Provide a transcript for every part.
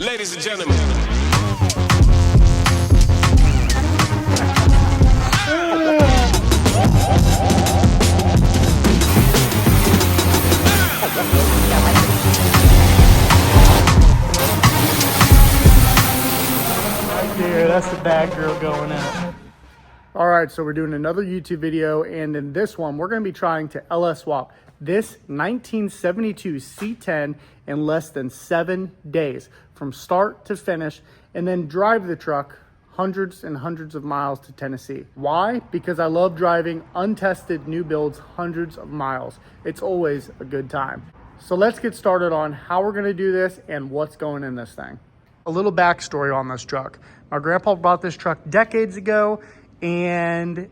Ladies and gentlemen. Right there, that's the bad girl going out. All right, so we're doing another YouTube video, and in this one, we're gonna be trying to LS swap this 1972 C10 in less than 7 days from start to finish, and then drive the truck hundreds and hundreds of miles to Tennessee. Why? Because I love driving untested new builds hundreds of miles. It's always a good time. So let's get started on how we're gonna do this and what's going in this thing. A little backstory on this truck. My grandpa bought this truck decades ago, and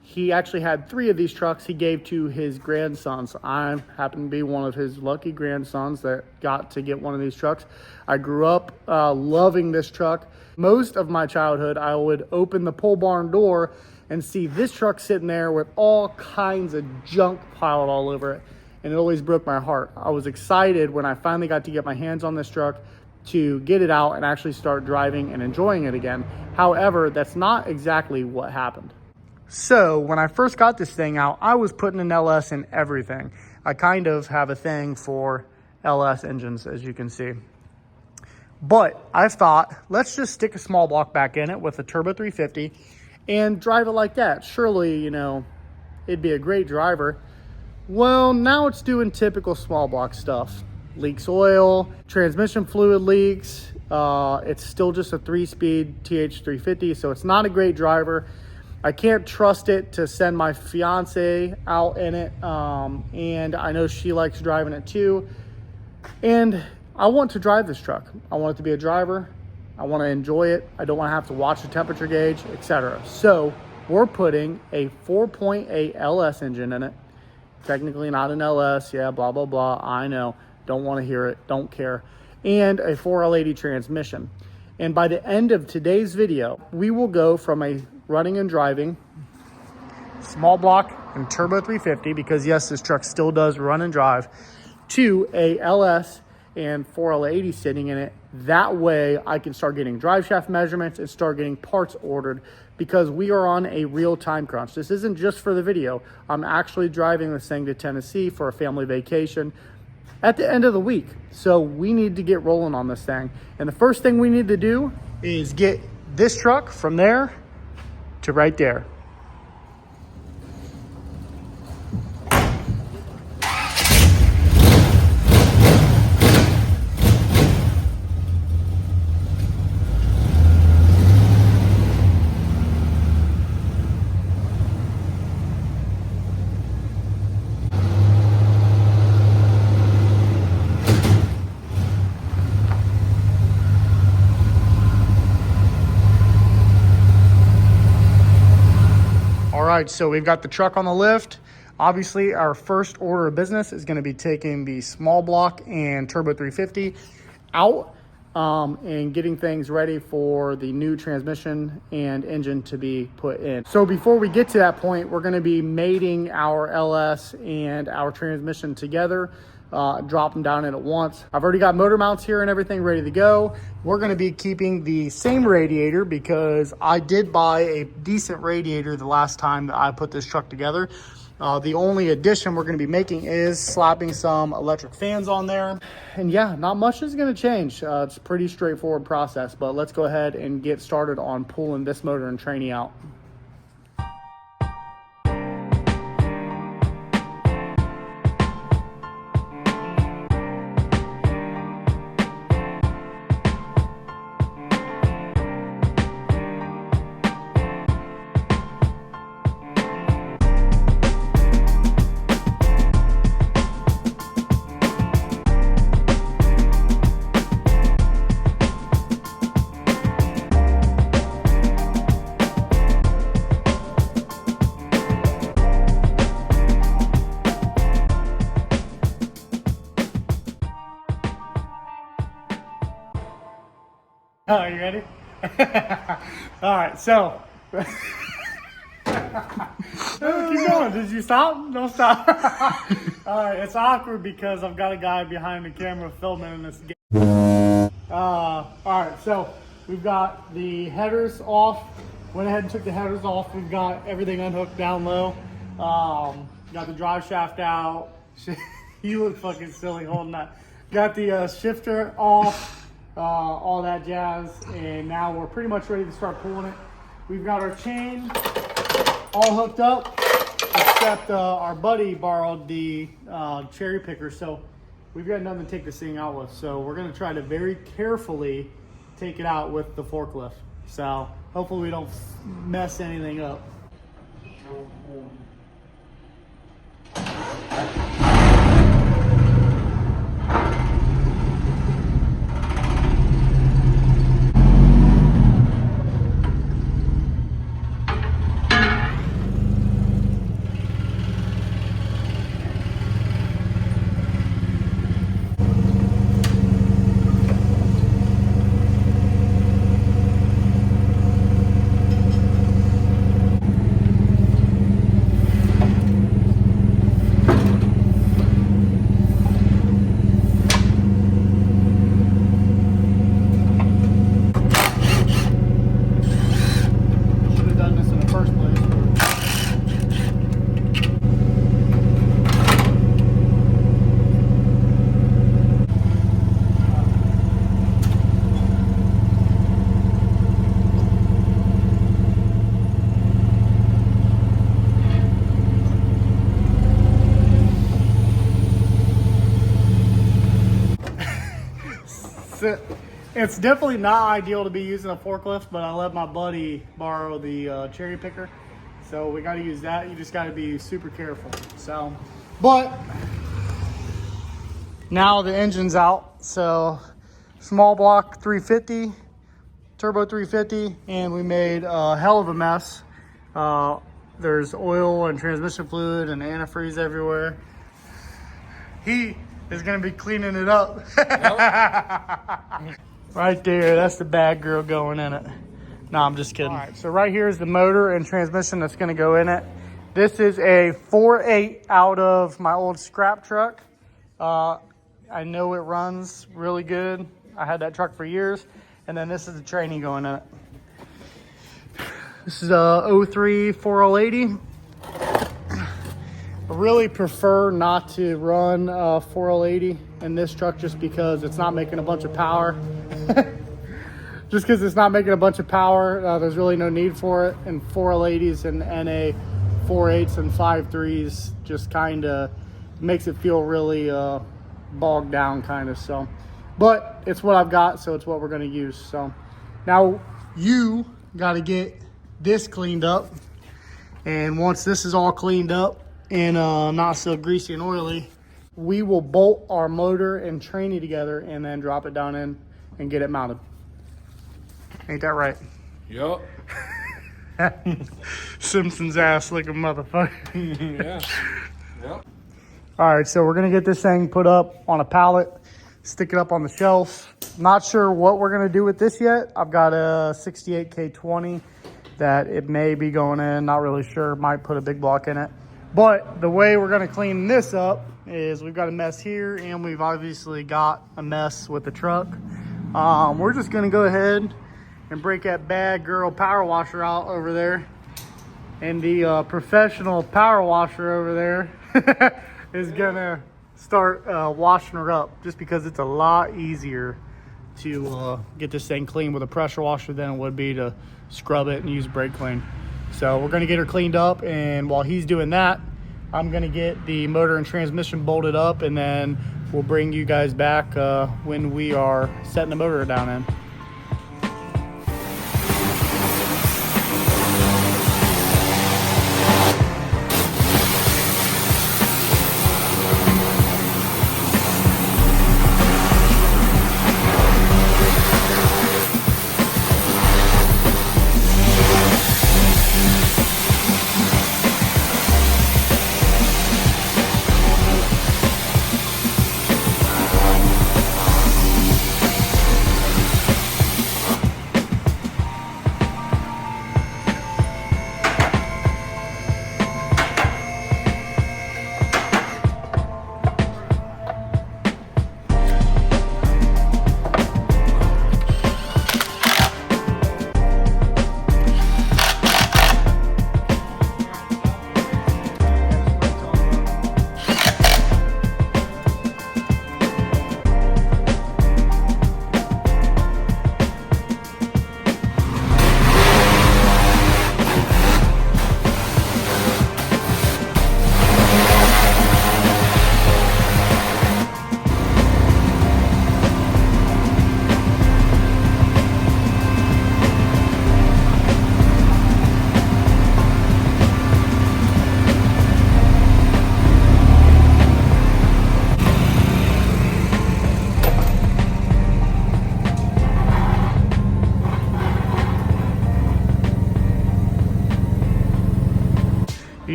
he actually had 3 of these trucks he gave to his grandsons. I happen to be one of his lucky grandsons that got to get one of these trucks. I grew up loving this truck. Most of my childhood, I would open the pole barn door and see this truck sitting there with all kinds of junk piled all over it. And it always broke my heart. I was excited when I finally got to get my hands on this truck to get it out and actually start driving and enjoying it again. However, that's not exactly what happened. So when I first got this thing out, I was putting an LS in everything. I kind of have a thing for LS engines, as you can see. But I thought, let's just stick a small block back in it with a turbo 350 and drive it like that. Surely, you know, it'd be a great driver. Well, now it's doing typical small block stuff. Leaks oil, transmission fluid leaks. It's still just a 3-speed TH350, so it's not a great driver. I can't trust it to send my fiance out in it, and I know she likes driving it too. And I want to drive this truck. I want it to be a driver. I want to enjoy it. I don't want to have to watch the temperature gauge, etc. So we're putting a 4.8 LS engine in it. Technically not an LS, yeah, blah, blah, blah, I know. Don't want to hear it, don't care. And a 4L80 transmission. And by the end of today's video, we will go from a running and driving small block and turbo 350, because yes, this truck still does run and drive, to a LS and 4L80 sitting in it. That way I can start getting drive shaft measurements and start getting parts ordered, because we are on a real time crunch. This isn't just for the video. I'm actually driving this thing to Tennessee for a family vacation at the end of the week. So we need to get rolling on this thing. And the first thing we need to do is get this truck from there to right there. All right, so we've got the truck on the lift. Obviously, our first order of business is going to be taking the small block and turbo 350 out and getting things ready for the new transmission and engine to be put in. So before we get to that point, we're going to be mating our LS and our transmission together. Drop them down in at once. I've already got motor mounts here and everything ready to go. We're going to be keeping the same radiator because I did buy a decent radiator the last time that I put this truck together. The only addition we're going to be making is slapping some electric fans on there. And yeah, not much is going to change. It's a pretty straightforward process, but let's go ahead and get started on pulling this motor and tranny out. Oh, you ready? All right, so. Keep going. Did you stop? Don't stop. All right, it's awkward because I've got a guy behind the camera filming this game. All right, so we've got the headers off. Went ahead and took the headers off. We've got everything unhooked down low. Got the drive shaft out. You look fucking silly holding that. Got the shifter off, all that jazz, and now we're pretty much ready to start pulling it. We've got our chain all hooked up, except our buddy borrowed the cherry picker, so we've got nothing to take this thing out with. So we're gonna try to very carefully take it out with the forklift. So hopefully we don't mess anything up. It's definitely not ideal to be using a forklift, but I let my buddy borrow the cherry picker. So we got to use that. You just got to be super careful. So, but now the engine's out. So small block 350, turbo 350, and we made a hell of a mess. There's oil and transmission fluid and antifreeze everywhere. He is going to be cleaning it up. Right there, that's the bad girl going in it. No, I'm just kidding. All right, so right here is the motor and transmission that's going to go in it. This is a 4.8 out of my old scrap truck. I know it runs really good. I had that truck for years. And then this is the training going in it. This is a 03 4L80. I really prefer not to run 4L80 in this truck just because it's not making a bunch of power. Just because it's not making a bunch of power, there's really no need for it. And 4L80s and NA 4.8s and 5.3s just kind of makes it feel really bogged down kind of. So, but it's what I've got, so it's what we're going to use. So now you got to get this cleaned up. And once this is all cleaned up and not so greasy and oily, we will bolt our motor and tranny together and then drop it down in and get it mounted. Ain't that right? Yup. Simpsons ass like a motherfucker. Yeah. Yep. All right, so we're gonna get this thing put up on a pallet, stick it up on the shelf. Not sure what we're gonna do with this yet. I've got a 68K20 that it may be going in, not really sure, might put a big block in it. But the way we're gonna clean this up is we've got a mess here and we've obviously got a mess with the truck. We're just gonna go ahead and break that bad girl power washer out over there. And the professional power washer over there is gonna start washing her up, just because it's a lot easier to get this thing clean with a pressure washer than it would be to scrub it and use brake clean. So we're gonna get her cleaned up, and while he's doing that, I'm gonna get the motor and transmission bolted up, and then we'll bring you guys back when we are setting the motor down in.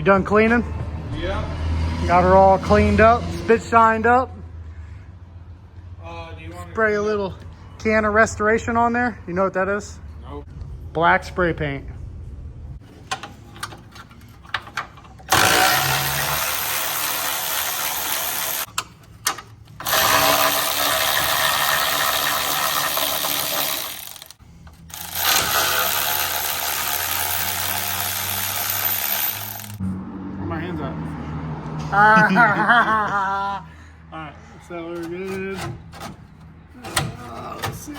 done cleaning? Yep. Got her all cleaned up, spit shined up. Do you want Spray a little can of restoration on there. You know what that is? Nope. Black spray paint. Where my hands at? Alright, so we're good. Let's see.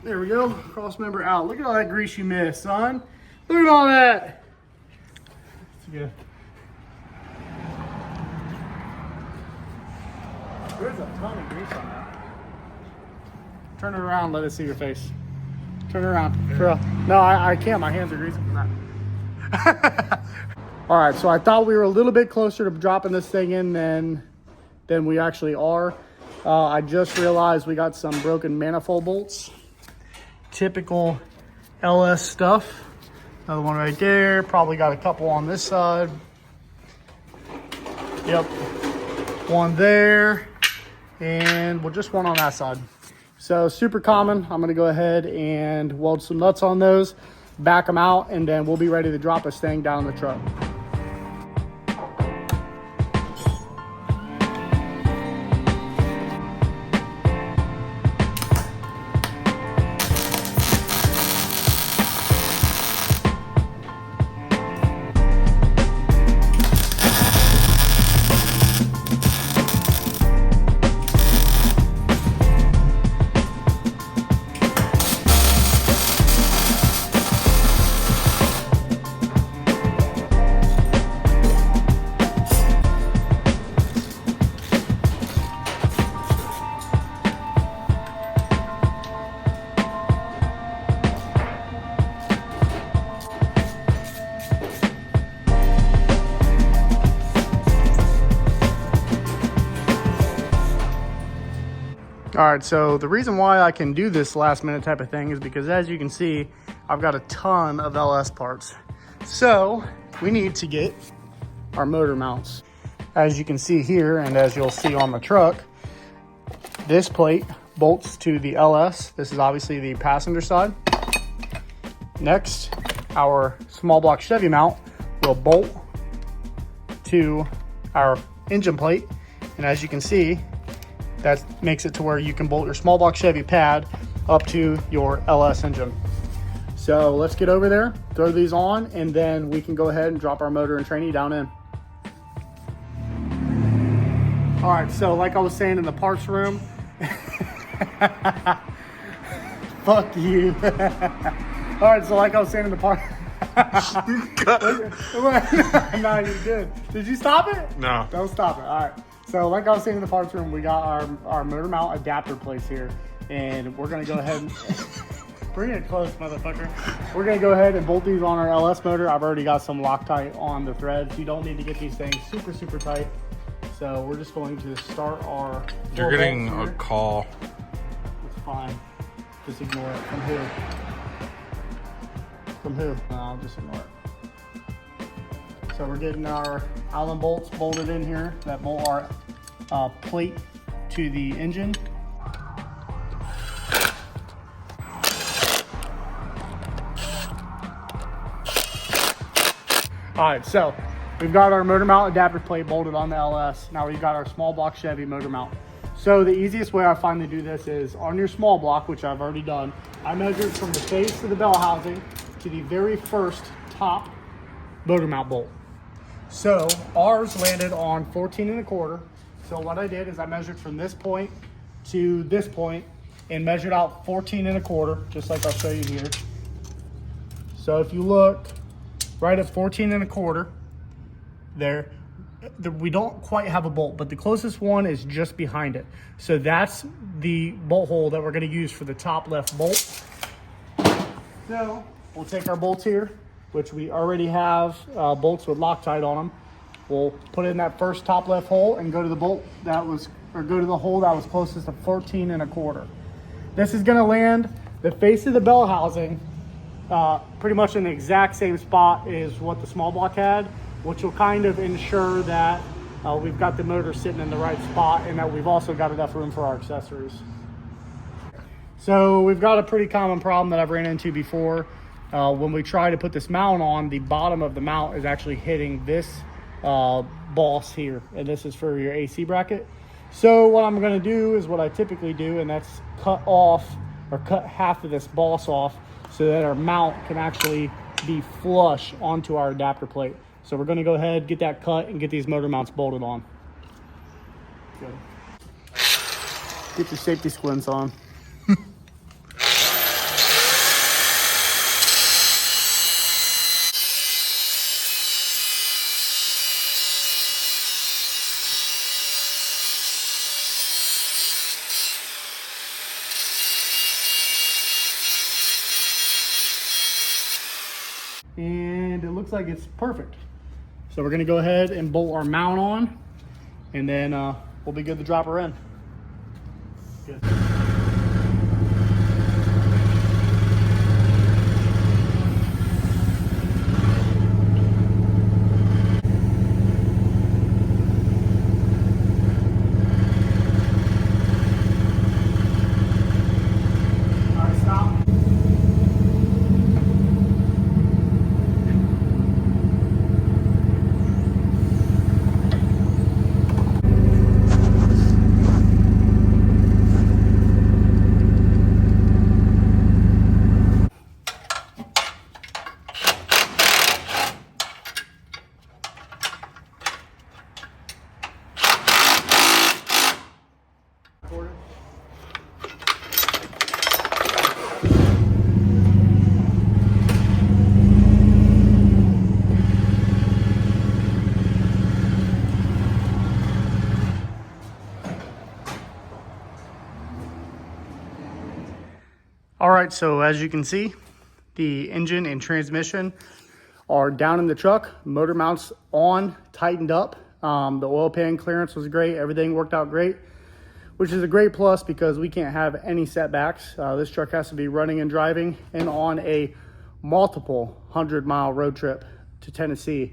There we go. Cross member out. Look at all that grease you missed, son. Look at all that. That's good. There's a ton of grease on that. Turn it around. Let us see your face. Turn it around. For real. No, I can't. My hands are greasy from that. All right, so I thought we were a little bit closer to dropping this thing in than we actually are. I just realized we got some broken manifold bolts. Typical LS stuff. Another one right there. Probably got a couple on this side. Yep. One there. And well, just one on that side. So super common. I'm gonna go ahead and weld some nuts on those, back them out, and then we'll be ready to drop this thing down the truck. All right, so the reason why I can do this last minute type of thing is because, as you can see, I've got a ton of LS parts. So we need to get our motor mounts. As you can see here, and as you'll see on the truck, this plate bolts to the LS. This is obviously the passenger side. Next, our small block Chevy mount will bolt to our engine plate. And as you can see, that makes it to where you can bolt your small block Chevy pad up to your LS engine. So let's get over there, throw these on, and then we can go ahead and drop our motor and trainee down in. All right, so like I was saying in the parts room, fuck you. All right, so like I was saying in the parts, no, you're good. Did you stop it? No. Don't stop it. All right. So like I was saying in the parts room, we got our motor mount adapter plates here, and we're gonna go ahead and bring it close, motherfucker. We're gonna go ahead and bolt these on our LS motor. I've already got some Loctite on the threads. You don't need to get these things super, super tight. So we're just going to start our... You're getting a call. It's fine. Just ignore it. From who? From who? No, I'll just ignore it. So we're getting our Allen bolts bolted in here that bolt our plate to the engine. All right, so we've got our motor mount adapter plate bolted on the LS. Now we've got our small block Chevy motor mount. So the easiest way I find to do this is on your small block, which I've already done, I measured from the face of the bell housing to the very first top motor mount bolt. So ours landed on 14 1/4. So what I did is I measured from this point to this point and measured out 14 1/4, just like I'll show you here. So if you look right at 14 1/4 there, we don't quite have a bolt, but the closest one is just behind it. So that's the bolt hole that we're gonna use for the top left bolt. So we'll take our bolts here, which we already have bolts with Loctite on them. We'll put it in that first top left hole and go to the bolt that was, or go to the hole that was closest to 14 1/4. This is gonna land The face of the bell housing, pretty much in the exact same spot is what the small block had, which will kind of ensure that we've got the motor sitting in the right spot and that we've also got enough room for our accessories. So we've got a pretty common problem that I've ran into before. When we try to put this mount on, the bottom of the mount is actually hitting this boss here, and this is for your AC bracket. So what I'm going to do is what I typically do, and that's cut half of this boss off so that our mount can actually be flush onto our adapter plate. So we're going to go ahead, get that cut, and get these motor mounts bolted on. Good. Get your safety squints on. And it looks like it's perfect. So we're gonna go ahead and bolt our mount on, and then we'll be good to drop her in. Good. All right, stop. All right, so as you can see, the engine and transmission are down in the truck. Motor mounts on, tightened up. The oil pan clearance was great. Everything worked out great, which is a great plus because we can't have any setbacks. This truck has to be running and driving and on a multiple 100-mile road trip to Tennessee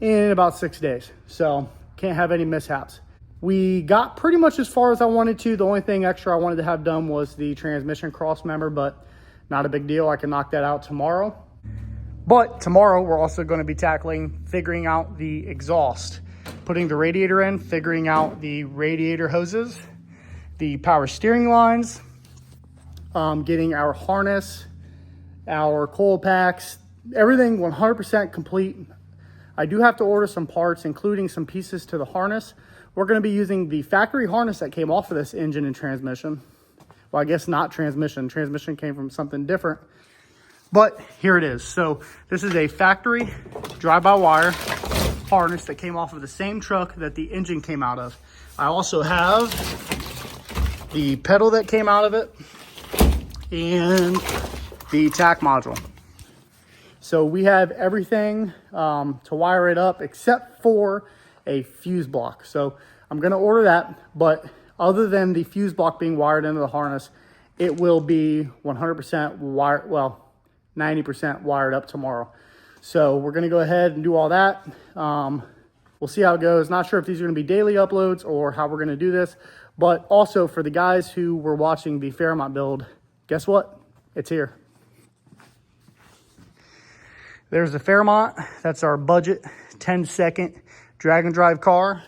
in about 6 days. So can't have any mishaps. We got pretty much as far as I wanted to. The only thing extra I wanted to have done was the transmission cross member, but not a big deal. I can knock that out tomorrow. But tomorrow we're also going to be tackling figuring out the exhaust, putting the radiator in, figuring out the radiator hoses, the power steering lines, getting our harness, our coil packs, everything 100% complete. I do have to order some parts, including some pieces to the harness. We're going to be using the factory harness that came off of this engine and transmission. Well, I guess not transmission. Transmission came from something different. But here it is. So this is a factory drive-by-wire harness that came off of the same truck that the engine came out of. I also have the pedal that came out of it and the tack module. So we have everything to wire it up except for a fuse block. So I'm going to order that, but other than the fuse block being wired into the harness, it will be 100% wired, well, 90% wired up tomorrow. So we're going to go ahead and do all that. We'll see how it goes. Not sure if these are going to be daily uploads or how we're going to do this, but also for the guys who were watching the Fairmont build, guess what? It's here. There's the Fairmont. That's our budget 10-second drag and drive car.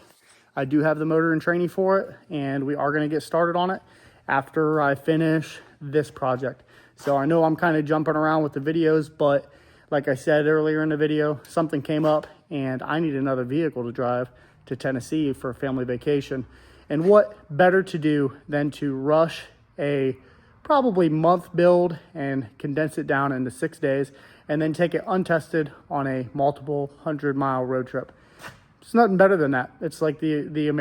I do have the motor and training for it, and we are going to get started on it after I finish this project. So I know I'm kind of jumping around with the videos, but like I said earlier in the video, something came up and I need another vehicle to drive to Tennessee for a family vacation. And what better to do than to rush a probably month build and condense it down into 6 days and then take it untested on a multiple 100-mile road trip. It's nothing better than that. It's like the American